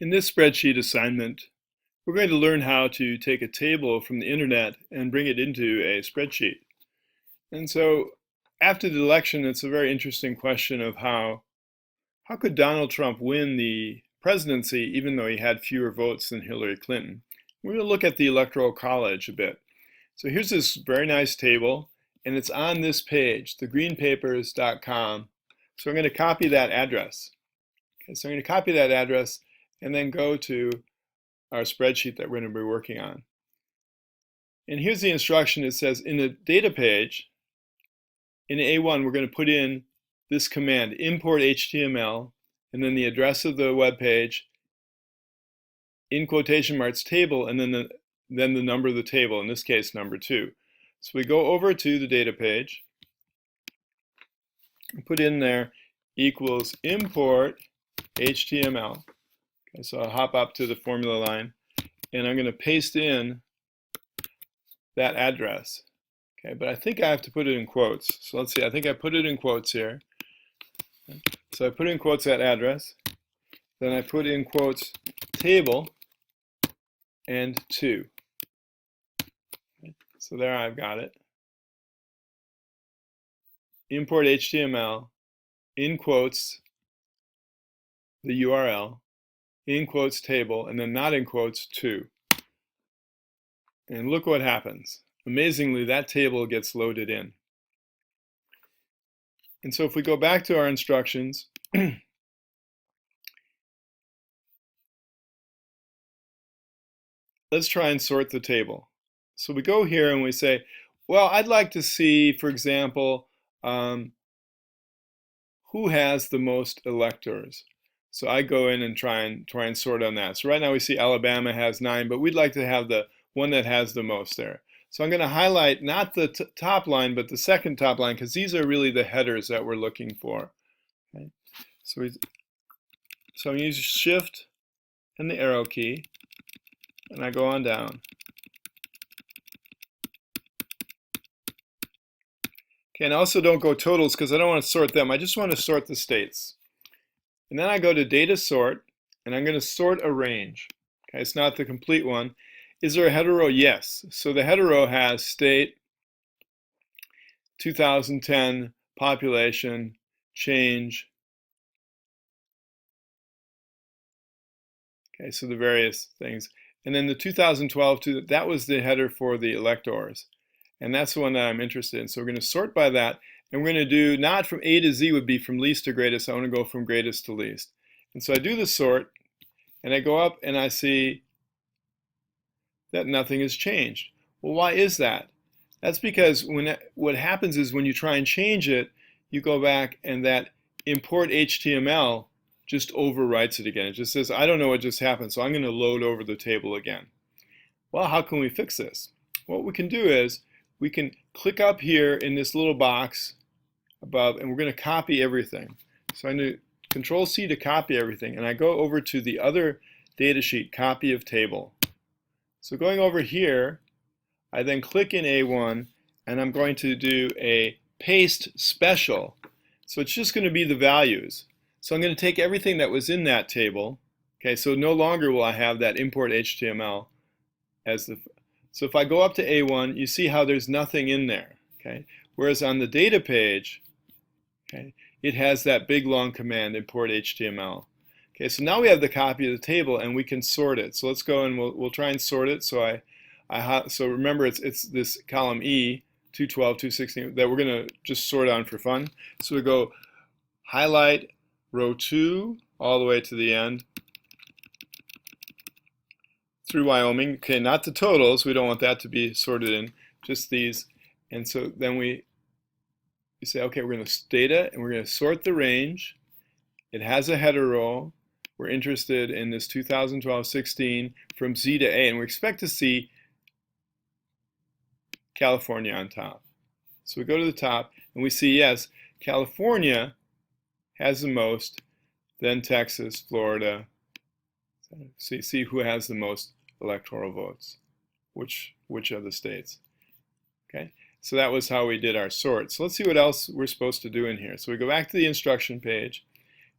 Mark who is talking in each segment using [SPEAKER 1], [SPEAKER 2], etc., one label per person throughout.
[SPEAKER 1] In this spreadsheet assignment, we're going to learn how to take a table from the internet and bring it into a spreadsheet. And so after the election, it's a very interesting question of how could Donald Trump win the presidency even though he had fewer votes than Hillary Clinton? We're going to look at the Electoral College a bit. So here's this very nice table, and it's on this page, thegreenpapers.com. So I'm going to copy that address. Okay, so I'm going to copy that address and then go to our spreadsheet that we're going to be working on. And here's the instruction. It says in the data page, in A1, we're going to put in this command, import HTML, and then the address of the web page, in quotation marks table, and then the number of the table, in this case, number 2. So we go over to the data page and put in there equals import HTML. Okay, so I'll hop up to the formula line, and I'm going to paste in that address. Okay, but I think I have to put it in quotes. So let's see, I think I put it in quotes here. So I put in quotes that address. Then I put in quotes table and 2. Okay, so there I've got it. Import HTML, in quotes, the URL, in quotes table, and then not in quotes 2. And look what happens. Amazingly, that table gets loaded in. And so if we go back to our instructions, let's try and sort the table. So we go here and we say, well, I'd like to see, for example, who has the most electors. So I go in and try and sort on that. So right now we see Alabama has 9, but we'd like to have the one that has the most there. So I'm going to highlight not the top line, but the second top line, because these are really the headers that we're looking for. Okay. So I'm going to use Shift and the arrow key, and I go on down. Okay, and also don't go totals because I don't want to sort them. I just want to sort the states. And then I go to data sort, and I'm going to sort a range. Okay, it's not the complete one. Is there a header row? Yes. So the header row has state, 2010, population, change. Okay, so the various things. And then the 2012, that was the header for the electors. And that's the one that I'm interested in. So we're going to sort by that. And we're going to do not from A to Z would be from least to greatest. I want to go from greatest to least. And so I do the sort, and I go up and I see that nothing has changed. Well, why is that? That's because what happens is when you try and change it, you go back and that import HTML just overwrites it again. It just says, I don't know what just happened, so I'm going to load over the table again. Well, how can we fix this? What we can do is we can click up here in this little box above, and we're going to copy everything. So I'm going to Control C to copy everything, and I go over to the other data sheet, copy of table. So going over here, I then click in A1, and I'm going to do a paste special. So it's just going to be the values. So I'm going to take everything that was in that table. Okay, so no longer will I have that import HTML as the. So if I go up to A1, you see how there's nothing in there. Okay, whereas on the data page, okay, it has that big long command, import HTML. Okay, so now we have the copy of the table and we can sort it. So let's go and we'll try and sort it. So so remember it's this column E, 212, 216 that we're going to just sort on for fun. So we go highlight row 2 all the way to the end through Wyoming. Okay, not the totals. We don't want that to be sorted in, just these. And so then we say, okay, we're going to data and we're going to sort the range. It has a header row. We're interested in this 2012-16 from Z to A, and we expect to see California on top. So we go to the top, and we see, yes, California has the most, then Texas, Florida. So see who has the most electoral votes, which of the states. Okay, so that was how we did our sort. So let's see what else we're supposed to do in here. So we go back to the instruction page,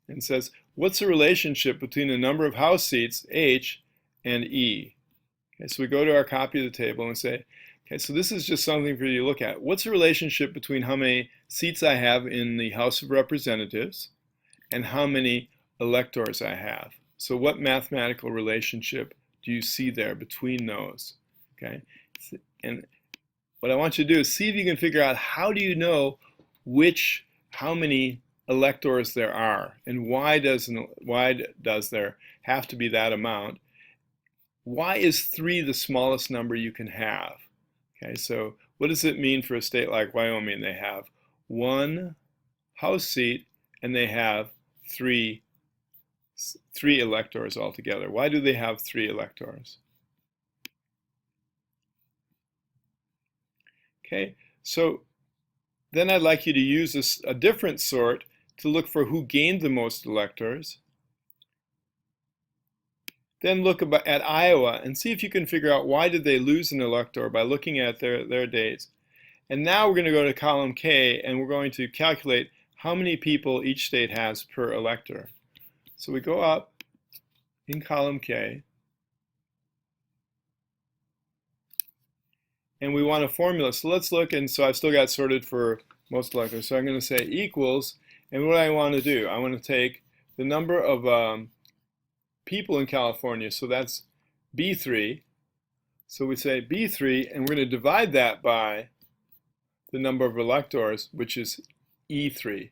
[SPEAKER 1] and says, what's the relationship between the number of House seats, H, and E? Okay, so we go to our copy of the table and say, okay, so this is just something for you to look at. What's the relationship between how many seats I have in the House of Representatives and how many electors I have? So what mathematical relationship do you see there between those? Okay, and what I want you to do is see if you can figure out how do you know how many electors there are, and why does there have to be that amount? Why is 3 the smallest number you can have? Okay, so what does it mean for a state like Wyoming? They have 1 House seat and they have three electors altogether. Why do they have 3 electors? Okay, so then I'd like you to use a different sort to look for who gained the most electors. Then look at Iowa and see if you can figure out why did they lose an elector by looking at their dates. And now we're going to go to column K and we're going to calculate how many people each state has per elector. So we go up in column K and we want a formula. So let's look, and so I've still got sorted for most electors. So I'm going to say equals, and what I want to do, I want to take the number of people in California, so that's B3. So we say B3, and we're going to divide that by the number of electors, which is E3.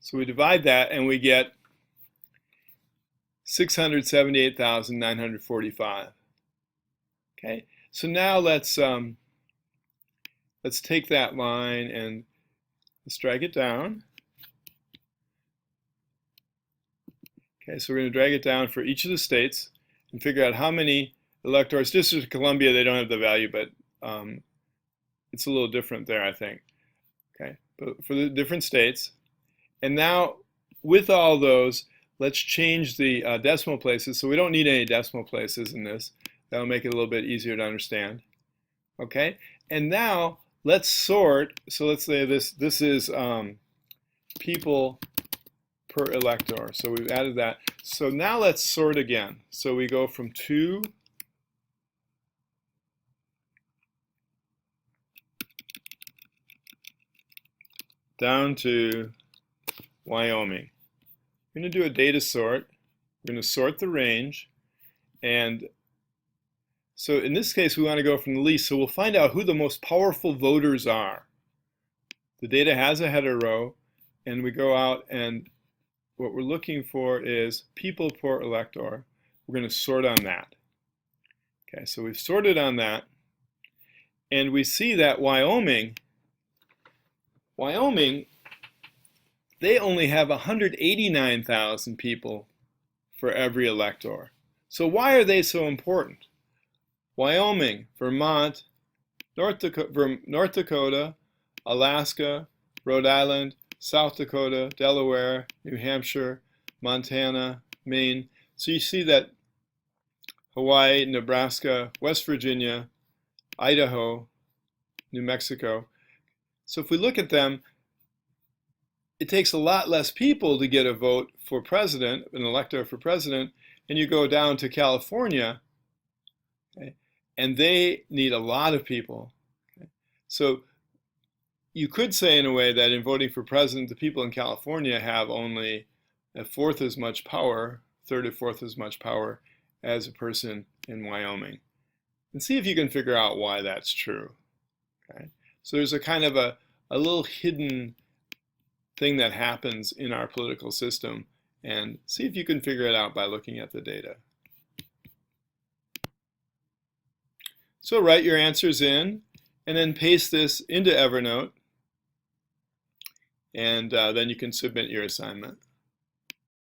[SPEAKER 1] So we divide that and we get 678,945. Okay, so now let's take that line and let's drag it down. Okay, so we're going to drag it down for each of the states and figure out how many electors. District of Columbia, they don't have the value, but it's a little different there, I think. Okay, but for the different states. And now, with all those, let's change the decimal places. So we don't need any decimal places in this. That'll make it a little bit easier to understand. Okay, and now let's sort. So let's say this is people per elector. So we've added that. So now let's sort again. So we go from 2 down to Wyoming. We're going to do a data sort. We're going to sort the range, and so in this case we want to go from the least, so we'll find out who the most powerful voters are. The data has a header row, and we go out and what we're looking for is people per elector. We're going to sort on that. Okay, so we've sorted on that, and we see that Wyoming, they only have 189,000 people for every elector. So why are they so important? Wyoming, Vermont, North Dakota, Alaska, Rhode Island, South Dakota, Delaware, New Hampshire, Montana, Maine. So you see that Hawaii, Nebraska, West Virginia, Idaho, New Mexico. So if we look at them, it takes a lot less people to get a vote for president, an elector for president, and you go down to California, okay, and they need a lot of people. Okay. So you could say in a way that in voting for president, the people in California have only a fourth as much power, third or fourth as much power as a person in Wyoming. And see if you can figure out why that's true. Okay. So there's a kind of a little hidden thing that happens in our political system, and see if you can figure it out by looking at the data. So write your answers in and then paste this into Evernote, and then you can submit your assignment.